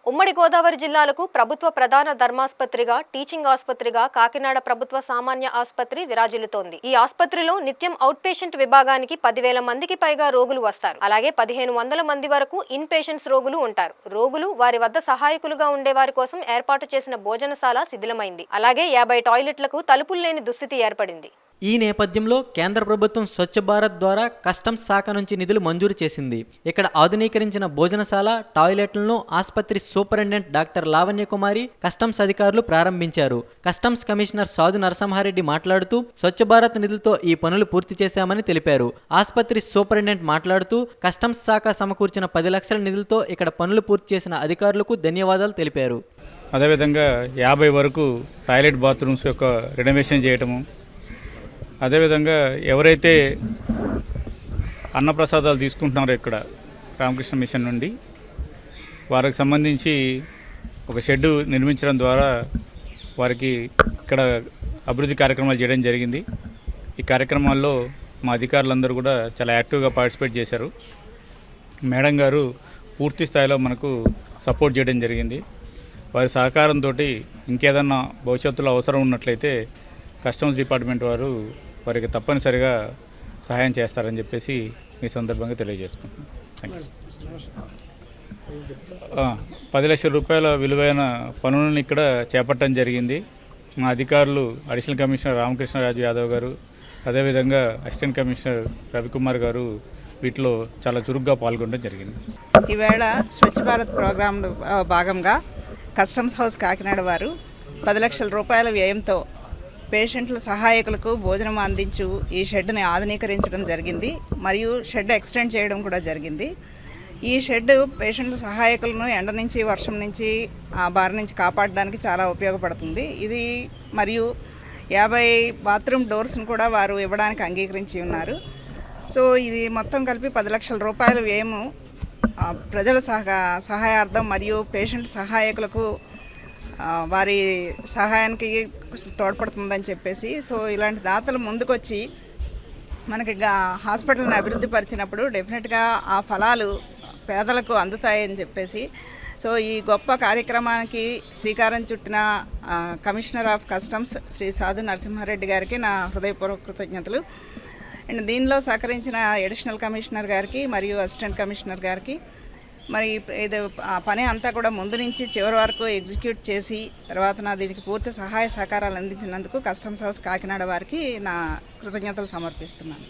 ఉమ్మడి గోదావరి జిల్లాలకు ప్రభుత్వ ప్రధాన ధర్మాసుపత్రిగా, టీచింగ్ ఆసుపత్రిగా కాకినాడ ప్రభుత్వ సామాన్య ఆసుపత్రి విరాజిల్లుతోంది. ఈ ఆసుపత్రిలో నిత్యం అవుట్ పేషెంట్ విభాగానికి 10,000 మందికి పైగా రోగులు వస్తారు. అలాగే 1,500 మంది వరకు ఇన్ పేషెంట్స్ రోగులు ఉంటారు. రోగులు, వారి వద్ద సహాయకులుగా ఉండే వారి కోసం ఏర్పాటు చేసిన భోజనశాల శిథిలమైంది. అలాగే 50 టాయిలెట్లకు తలుపులు లేని దుస్థితి ఏర్పడింది. ఈ నేపథ్యంలో కేంద్ర ప్రభుత్వం స్వచ్ఛ భారత్ ద్వారా కస్టమ్స్ శాఖ నుంచి నిధులు మంజూరు చేసింది. ఇక్కడ ఆధునీకరించిన భోజనశాల, టాయిలెట్లను ఆసుపత్రి సూపరింటెండెంట్ డాక్టర్ లావణ్య కుమారి, కస్టమ్స్ అధికారులు ప్రారంభించారు. కస్టమ్స్ కమిషనర్ సాధు నరసింహారెడ్డి మాట్లాడుతూ స్వచ్ఛ భారత్ నిధులతో ఈ పనులు పూర్తి చేశామని తెలిపారు. ఆసుపత్రి సూపరింటెండెంట్ మాట్లాడుతూ కస్టమ్స్ శాఖ సమకూర్చిన 10 లక్షల నిధులతో ఇక్కడ పనులు పూర్తి చేసిన అధికారులకు ధన్యవాదాలు తెలిపారు. అదేవిధంగా 50 వరకు టాయిలెట్ బాత్రూమ్స్ యొక్క రెనోవేషన్ చేయటము, అదేవిధంగా ఎవరైతే అన్నప్రసాదాలు తీసుకుంటున్నారో ఇక్కడ రామకృష్ణ మిషన్ నుండి వారికి సంబంధించి ఒక షెడ్ నిర్మించడం ద్వారా వారికి ఇక్కడ అభివృద్ధి కార్యక్రమాలు చేయడం జరిగింది. ఈ కార్యక్రమాల్లో మా అధికారులందరూ కూడా చాలా యాక్టివ్గా పార్టిసిపేట్ చేశారు. మేడం గారు పూర్తి స్థాయిలో మనకు సపోర్ట్ చేయడం జరిగింది. వారి సహకారంతో ఇంకేదన్నా భవిష్యత్తులో అవసరం ఉన్నట్లయితే కస్టమ్స్ డిపార్ట్మెంట్ వారు వారికి తప్పనిసరిగా సహాయం చేస్తారని చెప్పేసి ఈ సందర్భంగా తెలియజేసుకుంటున్నాను. Thank you. 10 లక్షల రూపాయల విలువైన పనులను ఇక్కడ చేపట్టడం జరిగింది. మా అధికారులు అడిషనల్ కమిషనర్ రామకృష్ణరాజు యాదవ్ గారు, అదేవిధంగా అసిస్టెంట్ కమిషనర్ రవికుమార్ గారు వీటిలో చాలా చురుగ్గా పాల్గొనడం జరిగింది. ఈవేళ స్వచ్ఛ భారత్ ప్రోగ్రాంలో భాగంగా కస్టమ్స్ హౌస్ కాకినాడ వారు 10 లక్షల రూపాయల వ్యయంతో పేషెంట్ల సహాయకులకు భోజనం అందించు ఈ షెడ్ని ఆధునీకరించడం జరిగింది. మరియు షెడ్ ఎక్స్టెండ్ చేయడం కూడా జరిగింది. ఈ షెడ్ పేషెంట్ల సహాయకులను ఎండ నుంచి, వర్షం నుంచి, బారి నుంచి కాపాడడానికి చాలా ఉపయోగపడుతుంది. ఇది మరియు 50 బాత్రూమ్ డోర్స్ను కూడా వారు ఇవ్వడానికి అంగీకరించి ఉన్నారు. సో ఇది మొత్తం కలిపి 10 లక్షల రూపాయల వ్యయము ప్రజల సహాయార్థం మరియు పేషెంట్ సహాయకులకు వారి సహాయానికి తోడ్పడుతుందని చెప్పేసి, సో ఇలాంటి దాతలు ముందుకొచ్చి మనకి హాస్పిటల్ని అభివృద్ధి పరిచినప్పుడు డెఫినెట్గా ఆ ఫలాలు పేదలకు అందుతాయని చెప్పేసి, సో ఈ గొప్ప కార్యక్రమానికి శ్రీకారం చుట్టిన కమిషనర్ ఆఫ్ కస్టమ్స్ శ్రీ సాధు నరసింహారెడ్డి గారికి నా హృదయపూర్వక కృతజ్ఞతలు. అండ్ దీనిలో సహకరించిన అడిషనల్ కమిషనర్ గారికి మరియు అసిస్టెంట్ కమిషనర్ గారికి, మరి ఇది పని అంతా కూడా ముందు నుంచి చివరి వరకు ఎగ్జిక్యూట్ చేసి తర్వాత దీనికి పూర్తి సహాయ సహకారాలు అందించినందుకు కస్టమ్స్ హౌస్ కాకినాడ వారికి నా కృతజ్ఞతలు సమర్పిస్తున్నాను.